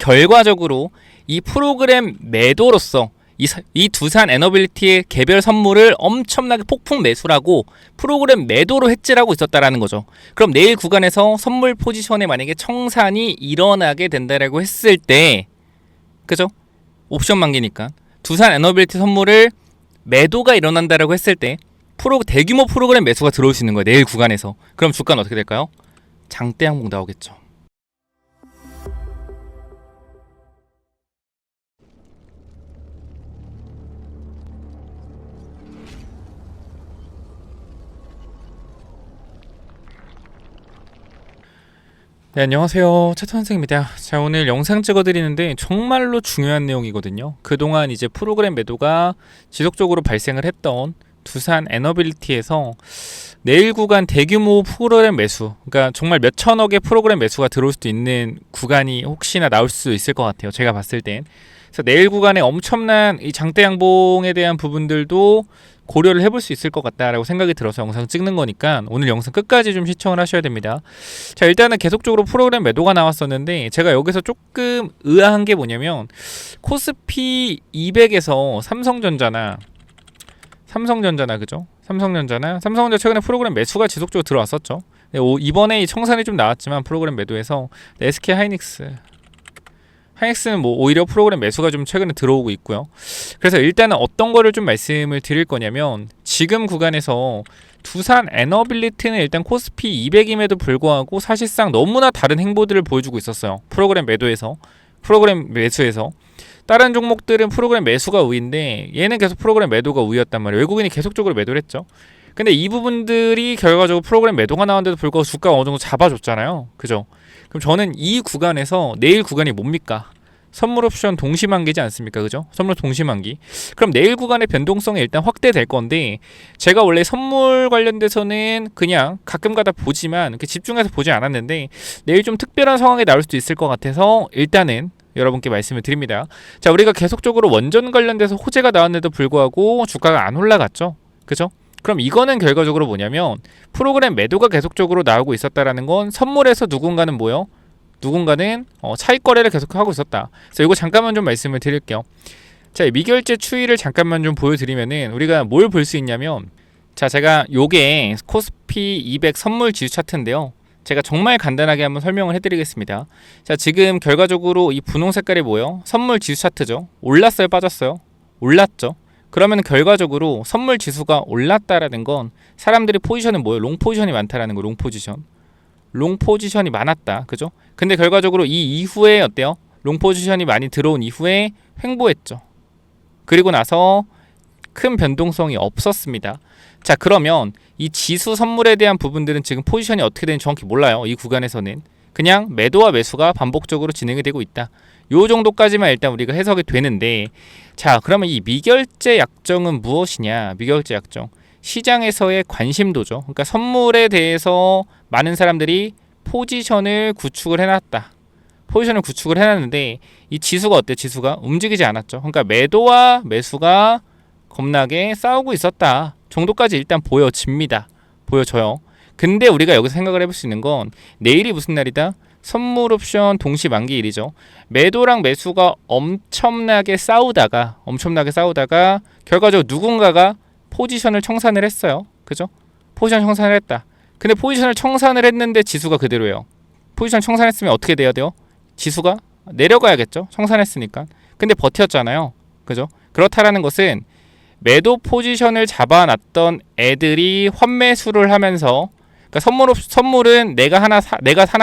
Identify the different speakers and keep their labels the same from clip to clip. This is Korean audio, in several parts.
Speaker 1: 결과적으로 이 프로그램 매도로서 이 두산 에너빌리티의 개별 선물을 엄청나게 폭풍 매수라고 프로그램 매도로 해지하고 있었다라는 거죠. 그럼 내일 구간에서 선물 포지션에 만약에 청산이 일어나게 된다라고 했을 때, 그죠? 옵션 만기니까 두산 에너빌리티 선물을 매도가 일어난다라고 했을 때 대규모 프로그램 매수가 들어올 수 있는 거예요. 내일 구간에서. 그럼 주가는 어떻게 될까요? 장대 항목 나오겠죠. 네, 안녕하세요. 차트선생입니다. 자, 오늘 영상 찍어드리는데 정말로 중요한 내용이거든요. 그동안 이제 프로그램 매도가 지속적으로 발생을 했던 두산 에너빌리티에서 내일 구간 대규모 프로그램 매수, 그러니까 정말 몇 천억의 프로그램 매수가 들어올 수도 있는 구간이 혹시나 나올 수 있을 것 같아요. 제가 봤을 땐. 그래서 내일 구간에 엄청난 이 장대 양봉에 대한 부분들도 고려를 해볼 수 있을 것 같다라고 생각이 들어서 영상 찍는 거니까 오늘 영상 끝까지 좀 시청을 하셔야 됩니다. 자, 일단은 계속적으로 프로그램 매도가 나왔었는데 제가 여기서 조금 의아한 게 뭐냐면 코스피 200에서 삼성전자나 그죠? 삼성전자 최근에 프로그램 매수가 지속적으로 들어왔었죠. 이번에 청산이 좀 나왔지만 프로그램 매도에서 SK 하이닉스는 뭐 오히려 프로그램 매수가 좀 최근에 들어오고 있고요. 그래서 일단은 어떤 거를 좀 말씀을 드릴 거냐면 지금 구간에서 두산 에너빌리티는 일단 코스피 200임에도 불구하고 사실상 너무나 다른 행보들을 보여주고 있었어요. 프로그램 매수에서 다른 종목들은 프로그램 매수가 우위인데 얘는 계속 프로그램 매도가 우위였단 말이에요. 외국인이 계속적으로 매도를 했죠. 근데 이 부분들이 결과적으로 프로그램 매도가 나왔는데도 불구하고 주가가 어느 정도 잡아줬잖아요. 그죠? 그럼 저는 이 구간에서 내일 구간이 뭡니까? 선물 옵션 동시만기지 않습니까? 그죠? 선물 동시만기. 그럼 내일 구간의 변동성이 일단 확대될 건데 제가 원래 선물 관련돼서는 그냥 가끔가다 보지만 집중해서 보지 않았는데 내일 좀 특별한 상황이 나올 수도 있을 것 같아서 일단은 여러분께 말씀을 드립니다. 자, 우리가 계속적으로 원전 관련돼서 호재가 나왔는데도 불구하고 주가가 안 올라갔죠? 그죠? 그럼 이거는 결과적으로 뭐냐면 프로그램 매도가 계속적으로 나오고 있었다라는 건 선물에서 누군가는 차익 거래를 계속하고 있었다. 그래서 이거 잠깐만 좀 말씀을 드릴게요. 자, 미결제 추이를 잠깐만 좀 보여드리면은 우리가 뭘 볼 수 있냐면 자, 제가 요게 코스피 200 선물 지수 차트인데요. 제가 정말 간단하게 한번 설명을 해드리겠습니다. 자, 지금 결과적으로 이 분홍 색깔이 뭐예요? 선물 지수 차트죠. 올랐어요, 빠졌어요? 올랐죠. 그러면 결과적으로 선물 지수가 올랐다라는 건 사람들이 포지션은 뭐예요? 롱 포지션이 많다라는 거. 롱 포지션이 많았다. 그죠? 근데 결과적으로 이 이후에 어때요? 롱 포지션이 많이 들어온 이후에 횡보했죠. 그리고 나서 큰 변동성이 없었습니다. 자, 그러면 이 지수 선물에 대한 부분들은 지금 포지션이 어떻게 되는지 정확히 몰라요. 이 구간에서는 그냥 매도와 매수가 반복적으로 진행이 되고 있다. 요 정도까지만 일단 우리가 해석이 되는데 자, 그러면 이 미결제 약정은 무엇이냐? 미결제 약정 시장에서의 관심도죠. 그러니까 선물에 대해서 많은 사람들이 포지션을 구축을 해놨는데 이 지수가 어때? 지수가 움직이지 않았죠. 그러니까 매도와 매수가 겁나게 싸우고 있었다 정도까지 일단 보여져요. 근데 우리가 여기서 생각을 해볼 수 있는 건 내일이 무슨 날이다? 선물 옵션 동시 만기일이죠. 매도랑 매수가 엄청나게 싸우다가 결과적으로 누군가가 포지션을 청산을 했어요. 그죠? 포지션 청산을 했다. 근데 포지션을 청산을 했는데 지수가 그대로예요. 포지션 청산했으면 어떻게 돼야 돼요? 지수가 내려가야겠죠? 청산했으니까. 근데 버텼잖아요. 그죠? 그렇다라는 것은 매도 포지션을 잡아놨던 애들이 환매수를 하면서 그러니까 선물은 내가 하나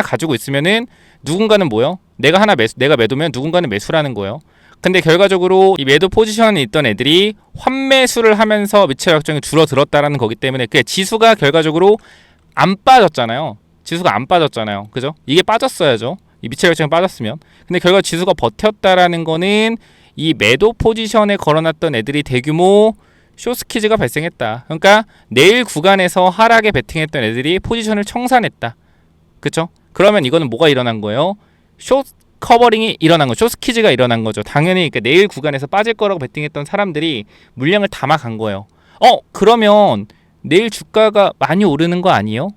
Speaker 1: 가지고 있으면은 누군가는 뭐요? 내가 매도면 누군가는 매수라는 거예요. 근데 결과적으로 이 매도 포지션에 있던 애들이 환매수를 하면서 미처 약정이 줄어들었다라는 거기 때문에 그 지수가 결과적으로 안 빠졌잖아요. 그죠? 이게 빠졌어야죠. 이 미처 약정이 빠졌으면. 근데 결과 지수가 버텼다라는 거는 이 매도 포지션에 걸어놨던 애들이 대규모 숏스퀴즈가 발생했다. 그러니까 내일 구간에서 하락에 베팅했던 애들이 포지션을 청산했다. 그쵸? 그러면 이거는 뭐가 일어난 거예요? 숏 커버링이 일어난 거죠. 숏스퀴즈가 일어난 거죠. 당연히 그러니까 내일 구간에서 빠질 거라고 베팅했던 사람들이 물량을 담아간 거예요. 그러면 내일 주가가 많이 오르는 거 아니에요?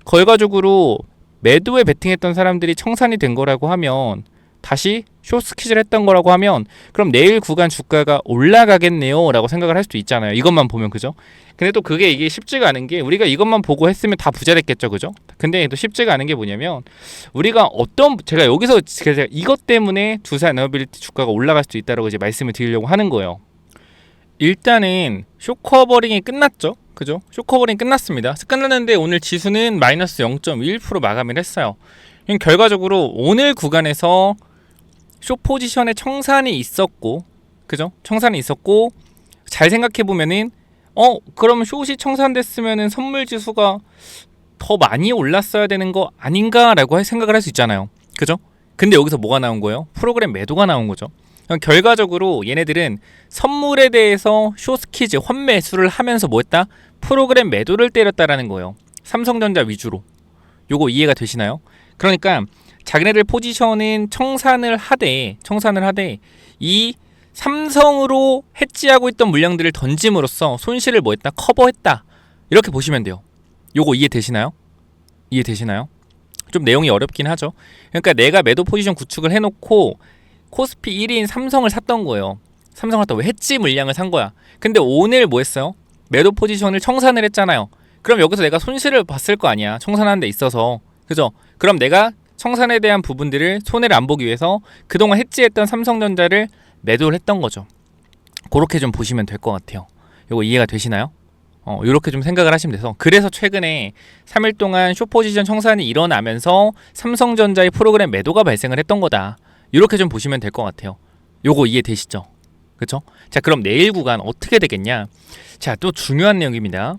Speaker 1: 결과적으로 매도에 베팅했던 사람들이 청산이 된 거라고 하면 다시 숏스퀴즈를 했던 거라고 하면 그럼 내일 구간 주가가 올라가겠네요 라고 생각을 할 수도 있잖아요. 이것만 보면. 그죠? 근데 또 그게 이게 쉽지가 않은 게 우리가 이것만 보고 했으면 다 부자 됐겠죠. 그죠? 근데 또 쉽지가 않은 게 뭐냐면 우리가 제가 여기서 제가 이것 때문에 두산 에너빌리티 주가가 올라갈 수도 있다라고 이제 말씀을 드리려고 하는 거예요. 일단은 숏커버링이 끝났죠. 그죠? 숏커버링 끝났습니다. 끝났는데 오늘 지수는 마이너스 0.21% 마감을 했어요. 결과적으로 오늘 구간에서 숏 포지션에 청산이 있었고, 그죠? 청산이 있었고, 잘 생각해 보면은 그럼 숏이 청산됐으면은 선물 지수가 더 많이 올랐어야 되는 거 아닌가라고 생각을 할 수 있잖아요. 그죠? 근데 여기서 뭐가 나온 거예요? 프로그램 매도가 나온 거죠. 결과적으로 얘네들은 선물에 대해서 숏스퀴즈 환매수를 하면서 뭐 했다? 프로그램 매도를 때렸다라는 거예요. 삼성전자 위주로. 요거 이해가 되시나요? 그러니까 자기네들 포지션은 청산을 하되 이 삼성으로 해지하고 있던 물량들을 던짐으로써 손실을 뭐 했다? 커버했다. 이렇게 보시면 돼요. 요거 이해되시나요? 좀 내용이 어렵긴 하죠. 그러니까 내가 매도 포지션 구축을 해놓고 코스피 1위인 삼성을 샀던 거예요. 삼성을 샀다. 왜 해지 물량을 산 거야. 근데 오늘 뭐 했어요? 매도 포지션을 청산을 했잖아요. 그럼 여기서 내가 손실을 봤을 거 아니야. 청산하는 데 있어서. 그죠? 그럼 내가 청산에 대한 부분들을 손해를 안 보기 위해서 그동안 해지했던 삼성전자를 매도를 했던 거죠. 그렇게 좀 보시면 될 것 같아요. 이거 이해가 되시나요? 이렇게 좀 생각을 하시면 돼서 그래서 최근에 3일 동안 숏포지션 청산이 일어나면서 삼성전자의 프로그램 매도가 발생을 했던 거다. 이렇게 좀 보시면 될 것 같아요. 요거 이해되시죠? 그쵸? 자, 그럼 내일 구간 어떻게 되겠냐? 자, 또 중요한 내용입니다.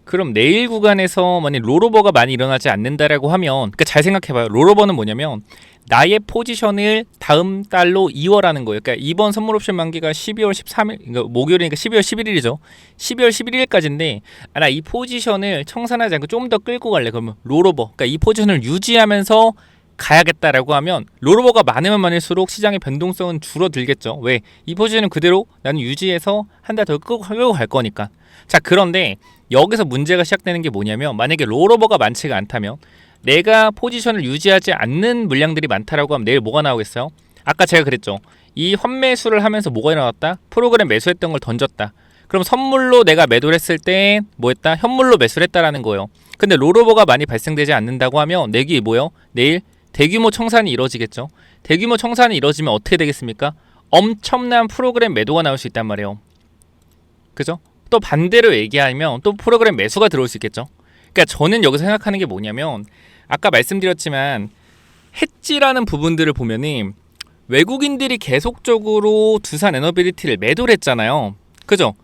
Speaker 1: 그럼 내일 구간에서 만약 롤오버가 많이 일어나지 않는다라고 하면, 그러니까 잘 생각해봐요. 롤오버는 뭐냐면 나의 포지션을 다음 달로 2월 하는 거예요. 그러니까 이번 선물 옵션 만기가 12월 13일, 그러니까 목요일이니까 12월 11일이죠. 12월 11일까지인데 나 이 포지션을 청산하지 않고 좀 더 끌고 갈래. 그러면 롤오버, 그러니까 이 포지션을 유지하면서 가야겠다라고 하면 롤오버가 많으면 많을수록 시장의 변동성은 줄어들겠죠. 왜? 이 포지션은 그대로 나는 유지해서 한 달 더 끌고 갈 거니까. 자, 그런데 여기서 문제가 시작되는 게 뭐냐면 만약에 롤오버가 많지가 않다면 내가 포지션을 유지하지 않는 물량들이 많다라고 하면 내일 뭐가 나오겠어요? 아까 제가 그랬죠. 이 환매수를 하면서 뭐가 일어났다? 프로그램 매수했던 걸 던졌다. 그럼 선물로 내가 매도를 했을 때 뭐 했다? 현물로 매수를 했다라는 거예요. 근데 롤오버가 많이 발생되지 않는다고 하면 내기 뭐예요? 내일 대규모 청산이 이루어지겠죠. 대규모 청산이 이루어지면 어떻게 되겠습니까? 엄청난 프로그램 매도가 나올 수 있단 말이에요. 그죠? 또 반대로 얘기하면 또 프로그램 매수가 들어올 수 있겠죠. 그러니까 저는 여기서 생각하는 게 뭐냐면 아까 말씀드렸지만 해지라는 부분들을 보면은 외국인들이 계속적으로 두산 에너빌리티를 매도를 했잖아요. 그죠?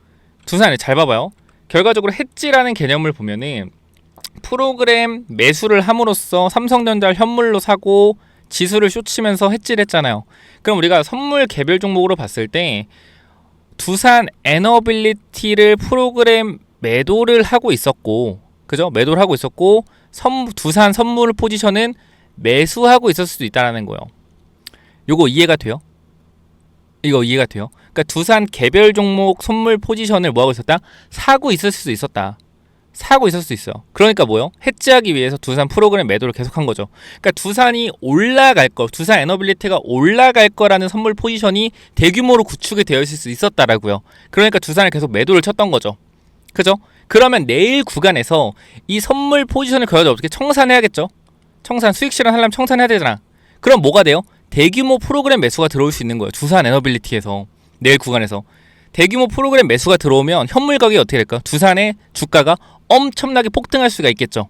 Speaker 1: 두산에 잘 봐봐요. 결과적으로 해지라는 개념을 보면은 프로그램 매수를 함으로써 삼성전자를 현물로 사고 지수를 숏치면서 해지를 했잖아요. 그럼 우리가 선물 개별 종목으로 봤을 때 두산 에너빌리티를 프로그램 매도를 하고 있었고, 그죠? 매도를 하고 있었고 두산 선물 포지션은 매수하고 있었을 수도 있다는 거예요. 요거 이해가 돼요? 이거 이해가 돼요? 그러니까 두산 개별 종목 선물 포지션을 뭐하고 있었다? 사고 있을 수도 있었다. 사고 있을 수 있어요. 그러니까 뭐요? 해지하기 위해서 두산 프로그램 매도를 계속한 거죠. 그러니까 두산이 올라갈 거, 두산 에너빌리티가 올라갈 거라는 선물 포지션이 대규모로 구축이 되어 있을 수 있었다라고요. 그러니까 두산을 계속 매도를 쳤던 거죠. 그죠? 그러면 내일 구간에서 이 선물 포지션을 그래도 어떻게 청산해야겠죠? 청산, 수익 실현하려면 청산해야 되잖아. 그럼 뭐가 돼요? 대규모 프로그램 매수가 들어올 수 있는 거예요. 두산 에너빌리티에서 내일 구간에서 대규모 프로그램 매수가 들어오면 현물 가격이 어떻게 될까? 두산의 주가가 엄청나게 폭등할 수가 있겠죠.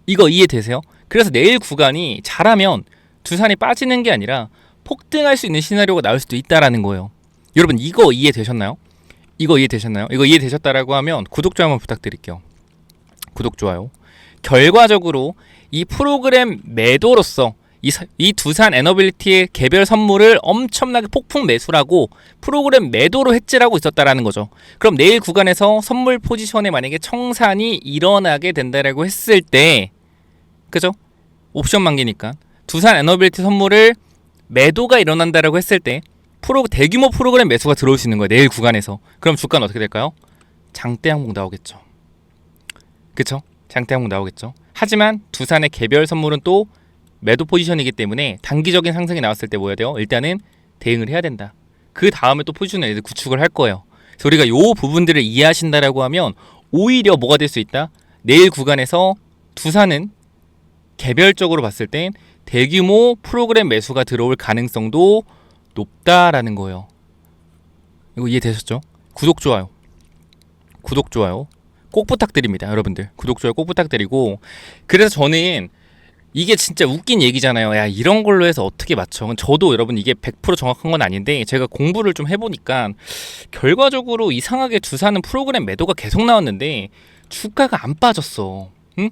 Speaker 1: 이거 이해되세요? 그래서 내일 구간이 잘하면 두산이 빠지는 게 아니라 폭등할 수 있는 시나리오가 나올 수도 있다라는 거예요. 여러분 이거 이해되셨나요? 이거 이해되셨다라고 하면 구독, 좋아요 한번 부탁드릴게요. 구독, 좋아요. 결과적으로 이 프로그램 매도로서 이 두산 에너빌리티의 개별 선물을 엄청나게 폭풍 매수라고 프로그램 매도로 해지하고 있었다라는 거죠. 그럼 내일 구간에서 선물 포지션에 만약에 청산이 일어나게 된다라고 했을 때, 그죠? 옵션 만기니까 두산 에너빌리티 선물을 매도가 일어난다라고 했을 때 대규모 프로그램 매수가 들어올 수 있는 거예요. 내일 구간에서. 그럼 주가는 어떻게 될까요? 장대 항목 나오겠죠. 그쵸? 장대 항목 나오겠죠. 하지만 두산의 개별 선물은 또 매도 포지션이기 때문에 단기적인 상승이 나왔을 때 뭐 해야 돼요? 일단은 대응을 해야 된다. 그 다음에 또 포지션을 애들 구축을 할 거예요. 그래서 우리가 요 부분들을 이해하신다라고 하면 오히려 뭐가 될 수 있다? 내일 구간에서 두산은 개별적으로 봤을 땐 대규모 프로그램 매수가 들어올 가능성도 높다라는 거예요. 이거 이해되셨죠? 구독, 좋아요. 구독, 좋아요. 꼭 부탁드립니다. 여러분들. 구독, 좋아요 꼭 부탁드리고, 그래서 저는 이게 진짜 웃긴 얘기잖아요. 야, 이런 걸로 해서 어떻게 맞춰? 저도 여러분 이게 100% 정확한 건 아닌데 제가 공부를 좀 해보니까 결과적으로 이상하게 두산은 프로그램 매도가 계속 나왔는데 주가가 안 빠졌어. 응?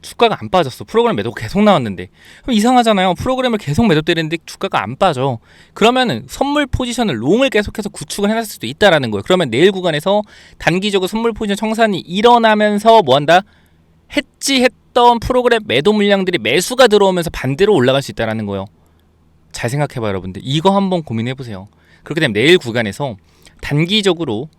Speaker 1: 주가가 안 빠졌어. 프로그램 매도가 계속 나왔는데. 그럼 이상하잖아요. 프로그램을 계속 매도 때리는데 주가가 안 빠져. 그러면은 선물 포지션을 롱을 계속해서 구축을 해놨을 수도 있다라는 거예요. 그러면 내일 구간에서 단기적으로 선물 포지션 청산이 일어나면서 뭐한다? 했던 프로그램 매도 물량들이 매수가 들어오면서 반대로 올라갈 수 있다라는 거예요. 잘 생각해봐요, 여러분들. 이거 한번 고민해보세요. 그렇게 되면 내일 구간에서 단기적으로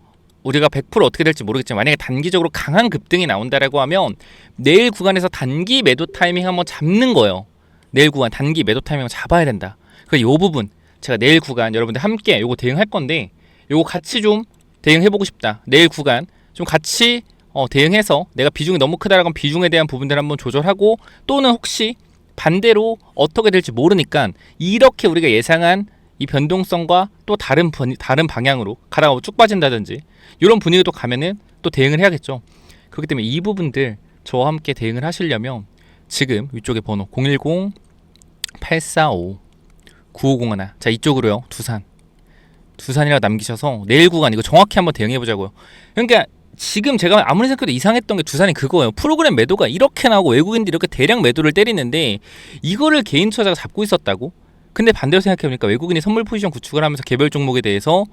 Speaker 1: 우리가 100% 어떻게 될지 모르겠지만 만약에 단기적으로 강한 급등이 나온다라고 하면 내일 구간에서 단기 매도 타이밍 한번 잡는 거예요. 내일 구간 단기 매도 타이밍을 잡아야 된다. 그래서 이 부분 제가 내일 구간 여러분들 함께 요거 대응할 건데 요거 같이 좀 대응해보고 싶다. 내일 구간 좀 같이 대응해서 내가 비중이 너무 크다라고 하면 비중에 대한 부분들 한번 조절하고, 또는 혹시 반대로 어떻게 될지 모르니까 이렇게 우리가 예상한 이 변동성과 또 다른 방향으로 가다가 쭉 빠진다든지 이런 분위기도 가면은 또 대응을 해야겠죠. 그렇기 때문에 이 부분들 저와 함께 대응을 하시려면 지금 이쪽에 번호 010-845-9501, 자 이쪽으로요. 두산이라고 남기셔서 내일 구간 이거 정확히 한번 대응해 보자고요. 그러니까 지금 제가 아무리 생각해도 이상했던 게 두산이 그거예요. 프로그램 매도가 이렇게 나오고 외국인들이 이렇게 대량 매도를 때리는데 이거를 개인 투자자가 잡고 있었다고? 근데 반대로 생각해보니까 외국인이 선물 포지션 구축을 하면서 개별 종목에 대해서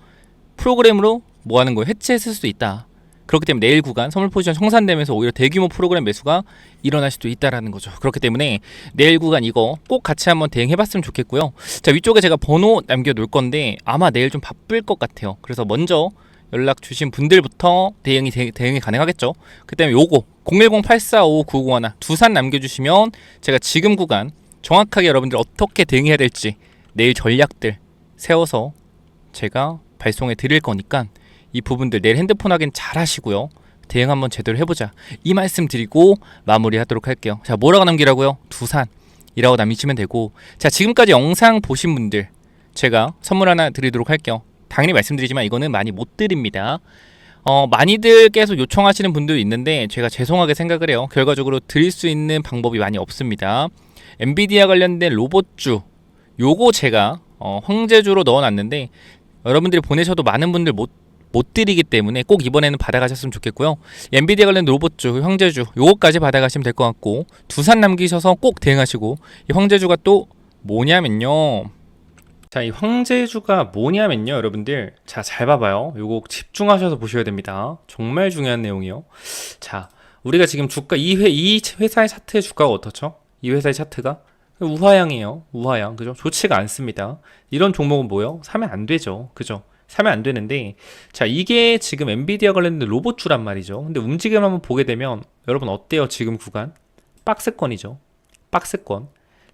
Speaker 1: 프로그램으로 뭐 하는 거예요? 해체했을 수도 있다. 그렇기 때문에 내일 구간 선물 포지션 청산되면서 오히려 대규모 프로그램 매수가 일어날 수도 있다라는 거죠. 그렇기 때문에 내일 구간 이거 꼭 같이 한번 대응해봤으면 좋겠고요. 자, 위쪽에 제가 번호 남겨놓을 건데 아마 내일 좀 바쁠 것 같아요. 그래서 먼저 연락 주신 분들부터 대응이 가능하겠죠. 그 다음에 요거 010-845-9501 두산 남겨주시면 제가 지금 구간 정확하게 여러분들 어떻게 대응해야 될지 내일 전략들 세워서 제가 발송해 드릴 거니까 이 부분들 내일 핸드폰 확인 잘 하시고요. 대응 한번 제대로 해보자. 이 말씀 드리고 마무리하도록 할게요. 자, 뭐라고 남기라고요? 두산이라고 남기시면 되고, 자, 지금까지 영상 보신 분들 제가 선물 하나 드리도록 할게요. 당연히 말씀드리지만 이거는 많이 못 드립니다. 많이들 계속 요청하시는 분도 있는데 제가 죄송하게 생각을 해요. 결과적으로 드릴 수 있는 방법이 많이 없습니다. 엔비디아 관련된 로봇주 요거 제가 황제주로 넣어놨는데 여러분들이 보내셔도 많은 분들 못 드리기 때문에 꼭 이번에는 받아가셨으면 좋겠고요. 엔비디아 관련 로봇주, 황제주 요거까지 받아가시면 될 것 같고, 두산 남기셔서 꼭 대응하시고, 이 황제주가 또 뭐냐면요. 자, 이 황제주가 뭐냐면요, 여러분들. 자, 잘 봐봐요. 요거 집중하셔서 보셔야 됩니다. 정말 중요한 내용이요. 자, 우리가 지금 주가 이 회사의 차트의 주가가 어떻죠? 이 회사의 차트가 우하향이에요. 우하향. 그죠? 좋지가 않습니다. 이런 종목은 뭐예요? 사면 안 되죠. 그죠? 사면 안 되는데, 자, 이게 지금 엔비디아 관련된 로봇주란 말이죠. 근데 움직임 한번 보게 되면 여러분 어때요? 지금 구간 박스권이죠. 박스권.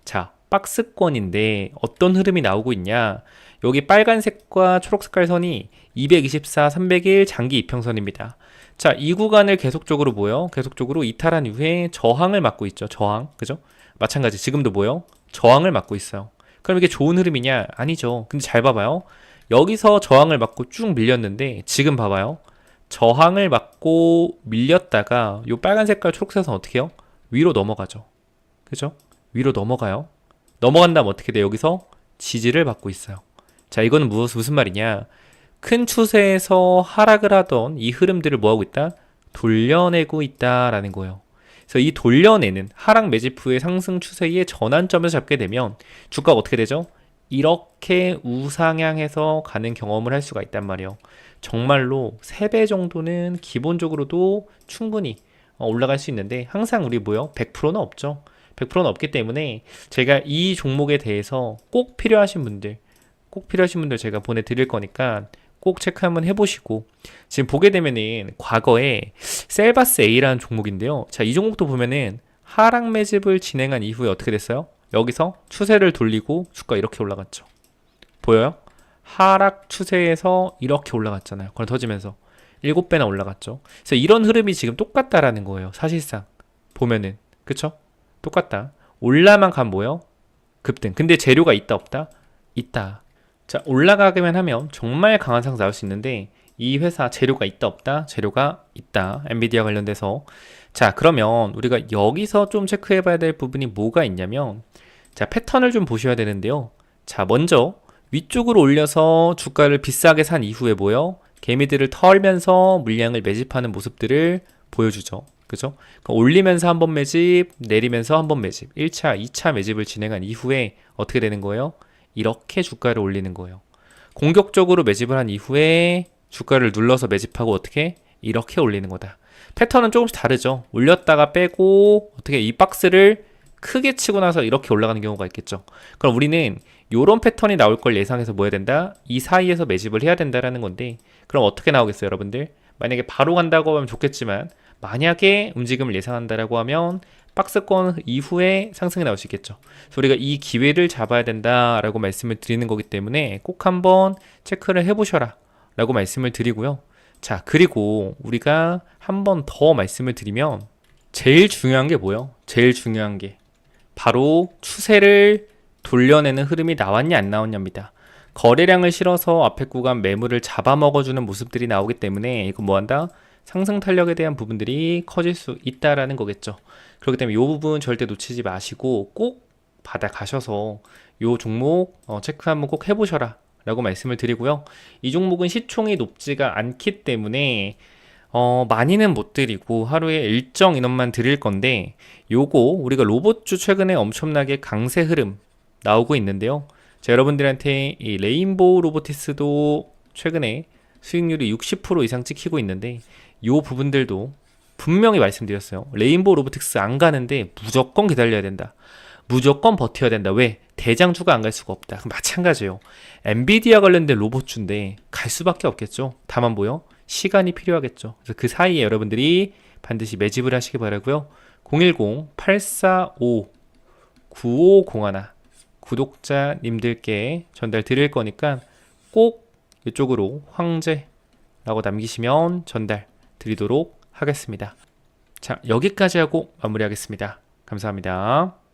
Speaker 1: 자, 박스권인데 어떤 흐름이 나오고 있냐, 여기 빨간색과 초록색깔 선이 224, 301 장기 이평선입니다. 자, 이 구간을 계속적으로 뭐요? 계속적으로 이탈한 이후에 저항을 맞고 있죠. 저항. 그죠? 마찬가지 지금도 뭐요? 저항을 맞고 있어요. 그럼 이게 좋은 흐름이냐? 아니죠. 근데 잘 봐봐요. 여기서 저항을 맞고 쭉 밀렸는데 지금 봐봐요. 저항을 맞고 밀렸다가 요 빨간 색깔 초록색 선 어떻게 해요? 위로 넘어가죠. 그죠? 위로 넘어가요. 넘어간 다음 어떻게 돼요? 여기서 지지를 받고 있어요. 자, 이거는 무슨 말이냐, 큰 추세에서 하락을 하던 이 흐름들을 뭐하고 있다? 돌려내고 있다라는 거예요. 그래서 이 돌려내는 하락 매집 후의 상승 추세의 전환점에서 잡게 되면 주가가 어떻게 되죠? 이렇게 우상향해서 가는 경험을 할 수가 있단 말이에요. 정말로 3배 정도는 기본적으로도 충분히 올라갈 수 있는데 항상 우리 뭐요? 100%는 없죠. 100%는 없기 때문에 제가 이 종목에 대해서 꼭 필요하신 분들 제가 보내드릴 거니까 꼭 체크 한번 해보시고, 지금 보게 되면은 과거에 셀바스 A라는 종목인데요. 자, 이 종목도 보면은 하락 매집을 진행한 이후에 어떻게 됐어요? 여기서 추세를 돌리고 주가 이렇게 올라갔죠. 보여요? 하락 추세에서 이렇게 올라갔잖아요. 그럼 터지면서 7배나 올라갔죠. 그래서 이런 흐름이 지금 똑같다라는 거예요. 사실상 보면은 그쵸? 똑같다. 올라만 가면 뭐예요? 급등. 근데 재료가 있다 없다? 있다. 자, 올라가기만 하면 정말 강한 상승 나올 수 있는데 이 회사 재료가 있다 없다? 재료가 있다. 엔비디아 관련돼서. 자, 그러면 우리가 여기서 좀 체크해 봐야 될 부분이 뭐가 있냐면, 자, 패턴을 좀 보셔야 되는데요. 자, 먼저 위쪽으로 올려서 주가를 비싸게 산 이후에 뭐요? 개미들을 털면서 물량을 매집하는 모습들을 보여주죠. 그죠? 올리면서 한번 매집, 내리면서 한번 매집, 1차, 2차 매집을 진행한 이후에 어떻게 되는 거예요? 이렇게 주가를 올리는 거예요. 공격적으로 매집을 한 이후에 주가를 눌러서 매집하고 어떻게? 이렇게 올리는 거다. 패턴은 조금씩 다르죠. 올렸다가 빼고 어떻게 이 박스를 크게 치고 나서 이렇게 올라가는 경우가 있겠죠. 그럼 우리는 이런 패턴이 나올 걸 예상해서 뭐 해야 된다? 이 사이에서 매집을 해야 된다라는 건데, 그럼 어떻게 나오겠어요, 여러분들? 만약에 바로 간다고 하면 좋겠지만 만약에 움직임을 예상한다라고 하면 박스권 이후에 상승이 나올 수 있겠죠. 그래서 우리가 이 기회를 잡아야 된다라고 말씀을 드리는 거기 때문에 꼭 한번 체크를 해보셔라 라고 말씀을 드리고요. 자, 그리고 우리가 한 번 더 말씀을 드리면 제일 중요한 게 뭐예요? 제일 중요한 게 바로 추세를 돌려내는 흐름이 나왔냐 안 나왔냐입니다. 거래량을 실어서 앞에 구간 매물을 잡아먹어주는 모습들이 나오기 때문에 이거 뭐한다? 상승 탄력에 대한 부분들이 커질 수 있다라는 거겠죠. 그렇기 때문에 이 부분 절대 놓치지 마시고 꼭 받아가셔서 이 종목 체크 한번 꼭 해보셔라 라고 말씀을 드리고요. 이 종목은 시총이 높지가 않기 때문에 많이는 못 드리고 하루에 일정 인원만 드릴 건데, 요거 우리가 로봇주 최근에 엄청나게 강세 흐름 나오고 있는데요. 자, 여러분들한테 이 레인보우 로보티스도 최근에 수익률이 60% 이상 찍히고 있는데 요 부분들도 분명히 말씀드렸어요. 레인보우 로보틱스 안 가는데 무조건 기다려야 된다. 무조건 버텨야 된다. 왜? 대장주가 안 갈 수가 없다. 그럼 마찬가지예요. 엔비디아 관련된 로봇주인데 갈 수밖에 없겠죠. 다만 뭐요? 시간이 필요하겠죠. 그래서 그 사이에 여러분들이 반드시 매집을 하시기 바라고요. 010-845-9501 구독자님들께 전달 드릴 거니까 꼭 이쪽으로 황제라고 남기시면 전달 드리도록 하겠습니다. 자, 여기까지 하고 마무리하겠습니다. 감사합니다.